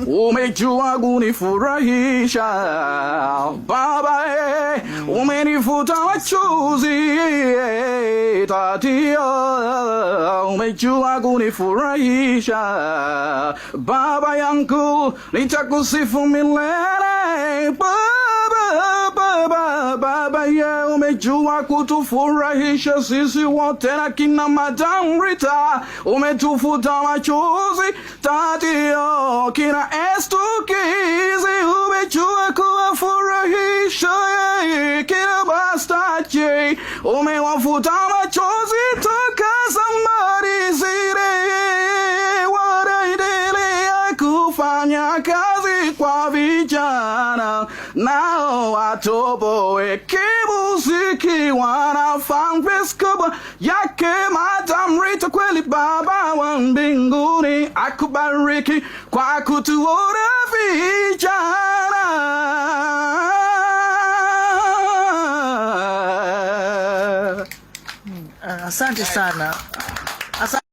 umejua kunifurahisha Baba, umenifuta machozi Tatia, umejua kunifurahisha Baba yangu, nitakusifu milele Baba, umejua kutufurahisha sisi wote na kina Madam Rita, umetufuta machozi Tatia, kina Estukizi, umejua kuwafurahisha kina Basta J, umewafuta machozi toka zamani zile, wanaendelea kufanya kazi kwa vijana nao watoboe kimuziki, wana fan base kubwa yake Madam Rita. Kweli Baba wa mbinguni akubariki kwa kutuona vijana. Asante sana.